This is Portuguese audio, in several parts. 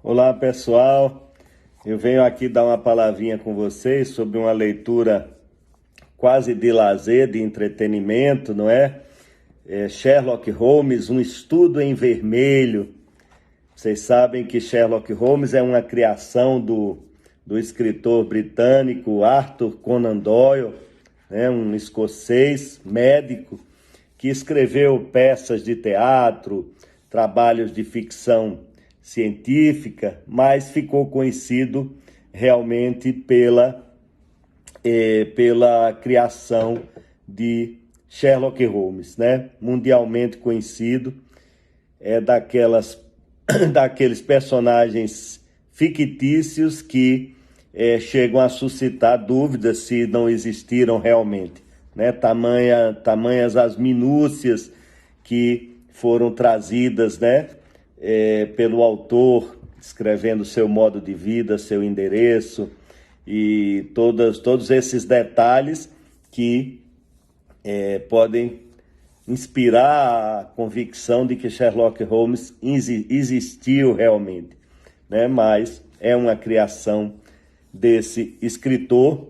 Olá, pessoal. Eu venho aqui dar uma palavrinha com vocês sobre uma leitura quase de lazer, de entretenimento, não é? Sherlock Holmes, um estudo em vermelho. Vocês sabem que Sherlock Holmes é uma criação do escritor britânico Arthur Conan Doyle, né? Um escocês médico que escreveu peças de teatro, trabalhos de ficção científica, mas ficou conhecido realmente pela criação de Sherlock Holmes, né? Mundialmente conhecido, daqueles personagens fictícios que chegam a suscitar dúvidas se não existiram realmente, né? Tamanhas as minúcias que foram trazidas, né? Pelo autor, escrevendo seu modo de vida, seu endereço e todos esses detalhes que podem inspirar a convicção de que Sherlock Holmes existiu realmente, né? Mas é uma criação desse escritor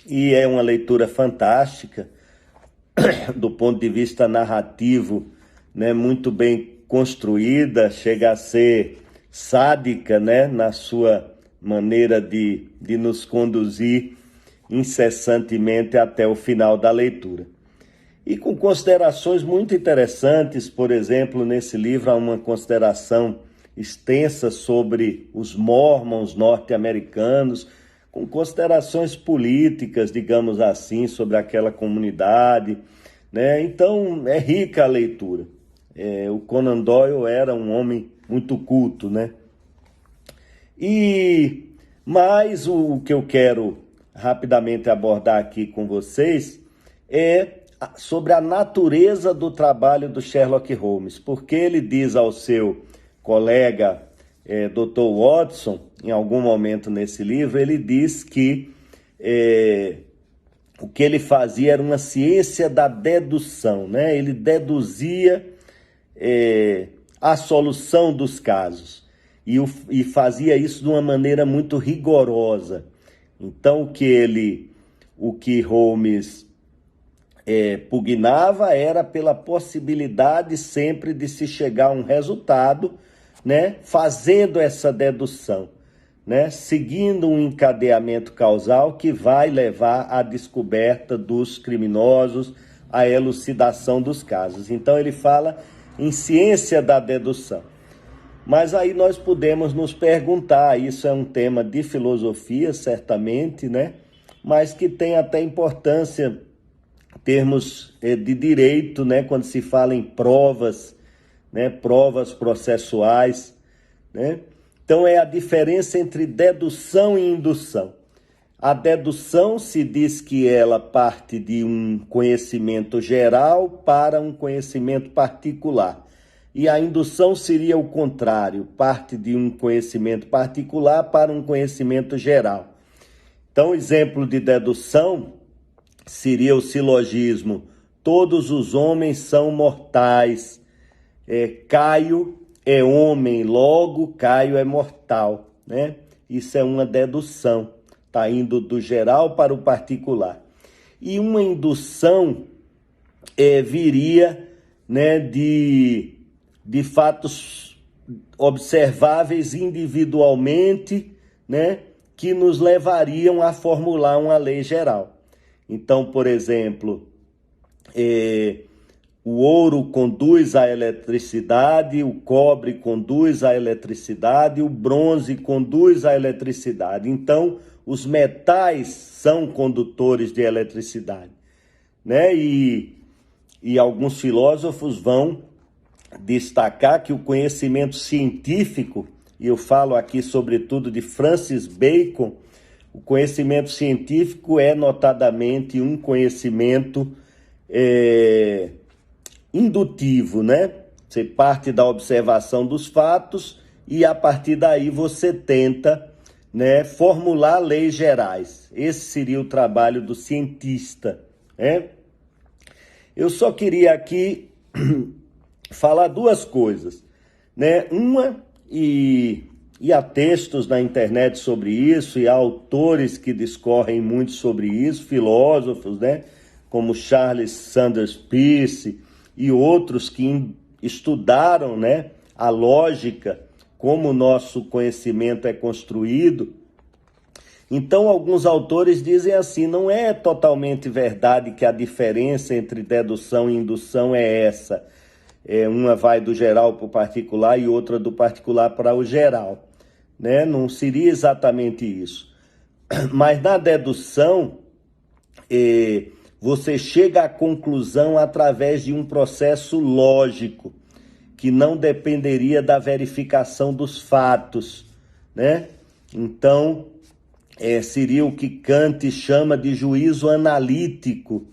e é uma leitura fantástica do ponto de vista narrativo, né? Muito bem construída, chega a ser sádica, né? Na sua maneira de nos conduzir incessantemente até o final da leitura. E com considerações muito interessantes, por exemplo, nesse livro há uma consideração extensa sobre os Mormons norte-americanos, com considerações políticas, digamos assim, sobre aquela comunidade, né? Então é rica a leitura. O Conan Doyle era um homem muito culto, né? Mas o que eu quero rapidamente abordar aqui com vocês é sobre a natureza do trabalho do Sherlock Holmes, porque ele diz ao seu colega Dr. Watson, em algum momento nesse livro, ele diz que o que ele fazia era uma ciência da dedução, né? Ele deduzia a solução dos casos e fazia isso de uma maneira muito rigorosa. Então o que Holmes pugnava era pela possibilidade sempre de se chegar a um resultado, né, fazendo essa dedução, né, seguindo um encadeamento causal que vai levar à descoberta dos criminosos, à elucidação dos casos. Então ele fala em ciência da dedução. Mas aí nós podemos nos perguntar, isso é um tema de filosofia, certamente, né? Mas que tem até importância em termos de direito, né? Quando se fala em provas, né? Provas processuais, né? Então é a diferença entre dedução e indução. A dedução se diz que ela parte de um conhecimento geral para um conhecimento particular. E a indução seria o contrário, parte de um conhecimento particular para um conhecimento geral. Então, exemplo de dedução seria o silogismo: todos os homens são mortais. Caio é homem, logo Caio é mortal, né? Isso é uma dedução. Está indo do geral para o particular. E uma indução viria, né, de fatos observáveis individualmente, né, que nos levariam a formular uma lei geral. Então, por exemplo, o ouro conduz à eletricidade, o cobre conduz à eletricidade, o bronze conduz à eletricidade. Então, os metais são condutores de eletricidade, né? E alguns filósofos vão destacar que o conhecimento científico, e eu falo aqui sobretudo de Francis Bacon, o conhecimento científico é notadamente um conhecimento indutivo, né? Você parte da observação dos fatos e a partir daí você tenta, né, formular leis gerais. Esse seria o trabalho do cientista, né? Eu só queria aqui falar duas coisas, né? Uma, e e há textos na internet sobre isso, e há autores que discorrem muito sobre isso, filósofos, né, como Charles Sanders Peirce e outros que estudaram, né, a lógica, como o nosso conhecimento é construído. Então, alguns autores dizem assim, não é totalmente verdade que a diferença entre dedução e indução é essa. Uma vai do geral para o particular e outra do particular para o geral, né? Não seria exatamente isso. Mas na dedução, você chega à conclusão através de um processo lógico, que não dependeria da verificação dos fatos, né? Então, seria o que Kant chama de juízo analítico.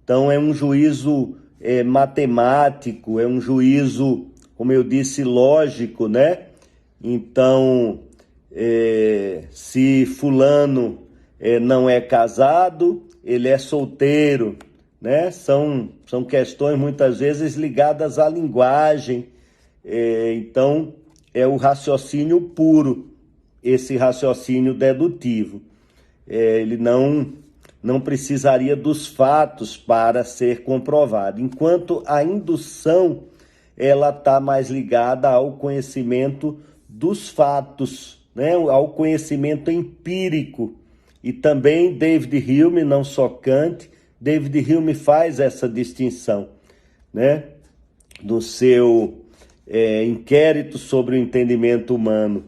Então, é um juízo matemático, é um juízo, como eu disse, lógico, né? Então, se fulano não é casado, ele é solteiro, né? São questões muitas vezes ligadas à linguagem. Então, é o raciocínio puro, esse raciocínio dedutivo. Ele não precisaria dos fatos para ser comprovado, enquanto a indução ela está mais ligada ao conhecimento dos fatos, né? Ao conhecimento empírico. E também David Hume, não só Kant, David Hume faz essa distinção, né? Do seu inquérito sobre o entendimento humano,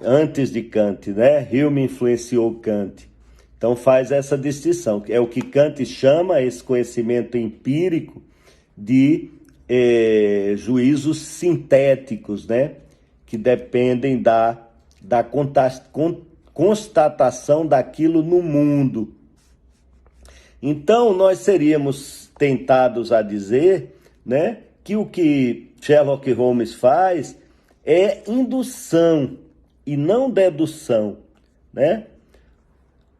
antes de Kant, né? Hume influenciou Kant. Então faz essa distinção, é o que Kant chama, esse conhecimento empírico, de juízos sintéticos, né? Que dependem da constatação daquilo no mundo. Então nós seríamos tentados a dizer, né, que o que Sherlock Holmes faz é indução e não dedução, né?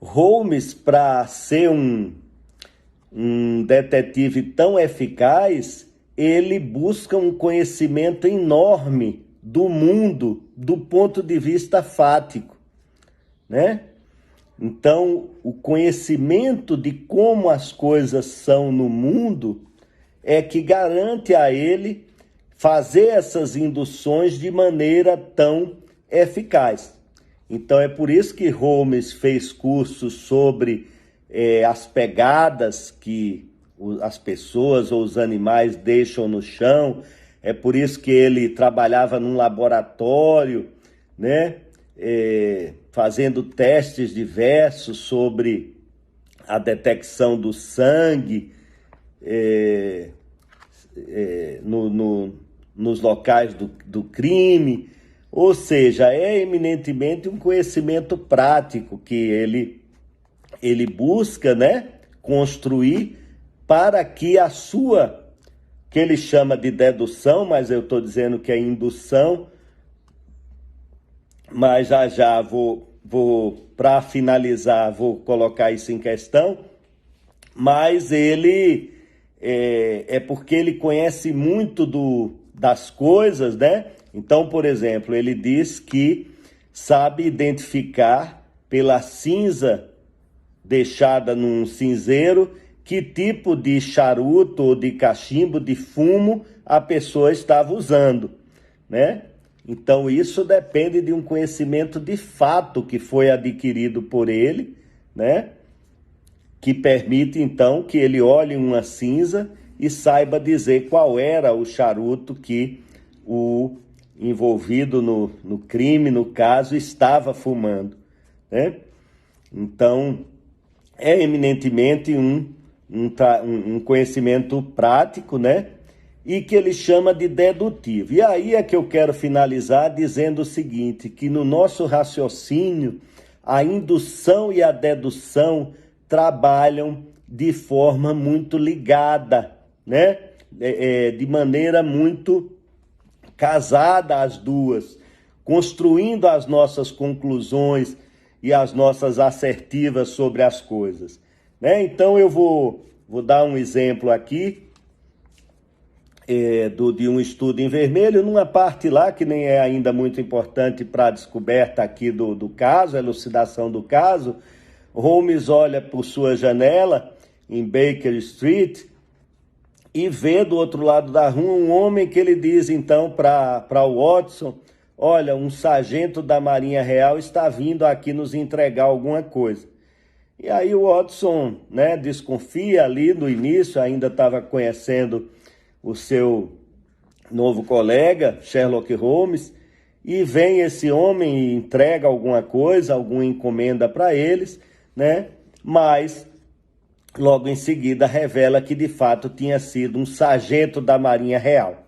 Holmes, para ser um detetive tão eficaz, ele busca um conhecimento enorme do mundo do ponto de vista fático, né? Então, o conhecimento de como as coisas são no mundo é que garante a ele fazer essas induções de maneira tão eficaz. Então, é por isso que Holmes fez cursos sobre as pegadas que as pessoas ou os animais deixam no chão. É por isso que ele trabalhava num laboratório, né? Fazendo testes diversos sobre a detecção do sangue nos locais do crime. Ou seja, é eminentemente um conhecimento prático que ele busca, né, construir para que a sua, que ele chama de dedução, mas eu estou dizendo que é indução, mas já vou para finalizar, vou colocar isso em questão, mas ele porque ele conhece muito das coisas, né? Então, por exemplo, ele diz que sabe identificar pela cinza deixada num cinzeiro que tipo de charuto ou de cachimbo, de fumo, a pessoa estava usando, né? Então, isso depende de um conhecimento de fato que foi adquirido por ele, né? Que permite, então, que ele olhe uma cinza e saiba dizer qual era o charuto que o envolvido no crime, no caso, estava fumando, né? Então, é eminentemente um conhecimento prático, né? E que ele chama de dedutivo. E aí é que eu quero finalizar dizendo o seguinte, que no nosso raciocínio, a indução e a dedução trabalham de forma muito ligada, né? De maneira muito casada as duas, construindo as nossas conclusões e as nossas assertivas sobre as coisas, né? Então eu vou dar um exemplo aqui. de um estudo em vermelho, numa parte lá que nem é ainda muito importante para a descoberta aqui do caso, a elucidação do caso. Holmes olha por sua janela em Baker Street e vê do outro lado da rua um homem que ele diz então para o Watson: olha, um sargento da Marinha Real está vindo aqui nos entregar alguma coisa. E aí o Watson, né, desconfia ali no início, ainda estava conhecendo o seu novo colega, Sherlock Holmes, e vem esse homem e entrega alguma coisa, alguma encomenda para eles, né? Mas logo em seguida revela que de fato tinha sido um sargento da Marinha Real,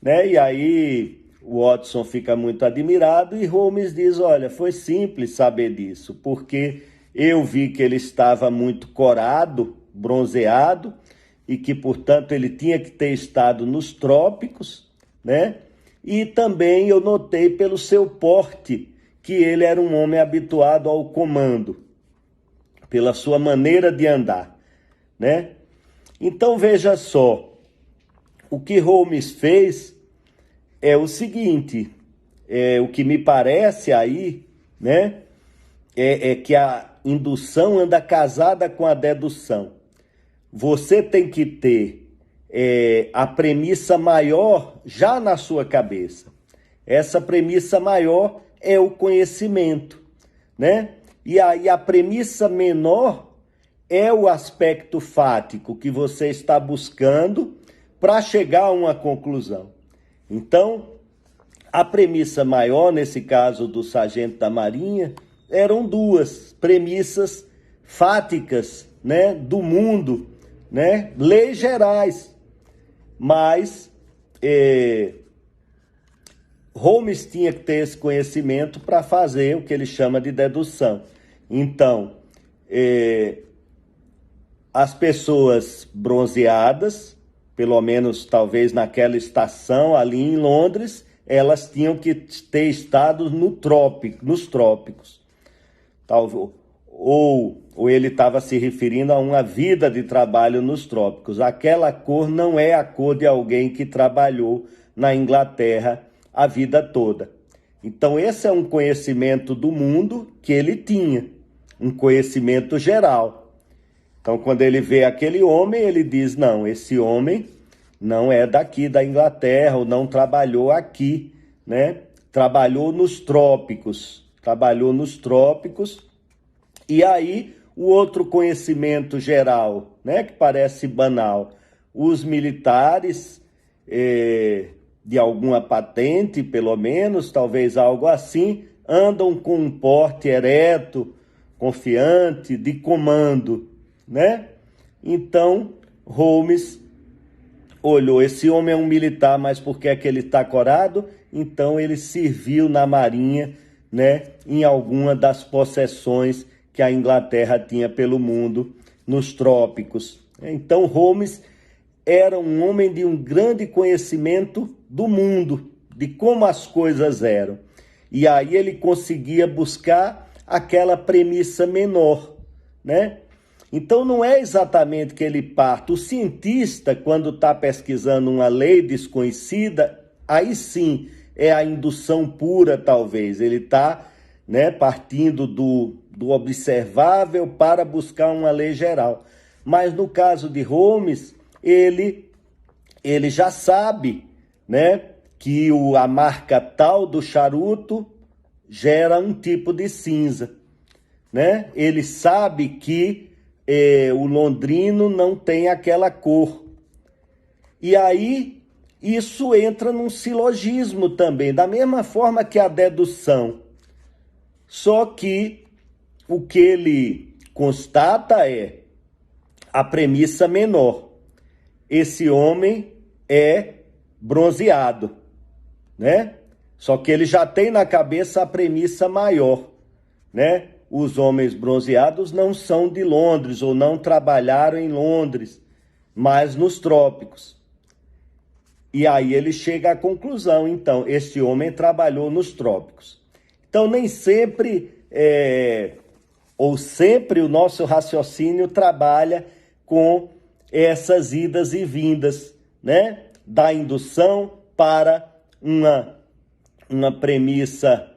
né? E aí o Watson fica muito admirado e Holmes diz: olha, foi simples saber disso, porque eu vi que ele estava muito corado, bronzeado, e que, portanto, ele tinha que ter estado nos trópicos, né? E também eu notei pelo seu porte que ele era um homem habituado ao comando, pela sua maneira de andar, né? Então, veja só, o que Holmes fez é o seguinte, o que me parece aí, né, é que a indução anda casada com a dedução. Você tem que ter a premissa maior já na sua cabeça. Essa premissa maior é o conhecimento, né? E aí a premissa menor é o aspecto fático que você está buscando para chegar a uma conclusão. Então, a premissa maior, nesse caso do sargento da Marinha, eram duas premissas fáticas, né, do mundo, né, leis gerais, mas Holmes tinha que ter esse conhecimento para fazer o que ele chama de dedução. Então, as pessoas bronzeadas, pelo menos talvez naquela estação ali em Londres, elas tinham que ter estado nos trópicos. Talvez, ou ele estava se referindo a uma vida de trabalho nos trópicos. Aquela cor não é a cor de alguém que trabalhou na Inglaterra a vida toda. Então esse é um conhecimento do mundo que ele tinha, um conhecimento geral. Então quando ele vê aquele homem, ele diz: não, esse homem não é daqui da Inglaterra, ou não trabalhou aqui, né? Trabalhou nos trópicos. E aí, o outro conhecimento geral, né, que parece banal: os militares, de alguma patente, pelo menos, talvez algo assim, andam com um porte ereto, confiante, de comando, né? Então, Holmes olhou: esse homem é um militar, mas por que é que ele está corado? Então, ele serviu na Marinha, né, em alguma das possessões que a Inglaterra tinha pelo mundo, nos trópicos. Então Holmes era um homem de um grande conhecimento do mundo, de como as coisas eram. E aí ele conseguia buscar aquela premissa menor, né? Então não é exatamente que ele parte. O cientista, quando está pesquisando uma lei desconhecida, aí sim é a indução pura, talvez. Ele está, né, partindo do observável para buscar uma lei geral. Mas no caso de Holmes, ele já sabe, né, que a marca tal do charuto gera um tipo de cinza, né? Ele sabe que o londrino não tem aquela cor. E aí isso entra num silogismo também, da mesma forma que a dedução. Só que o que ele constata é a premissa menor. Esse homem é bronzeado, né? Só que ele já tem na cabeça a premissa maior, né? Os homens bronzeados não são de Londres ou não trabalharam em Londres, mas nos trópicos. E aí ele chega à conclusão: então, este homem trabalhou nos trópicos. Então, nem sempre ou sempre o nosso raciocínio trabalha com essas idas e vindas, né? da indução para uma premissa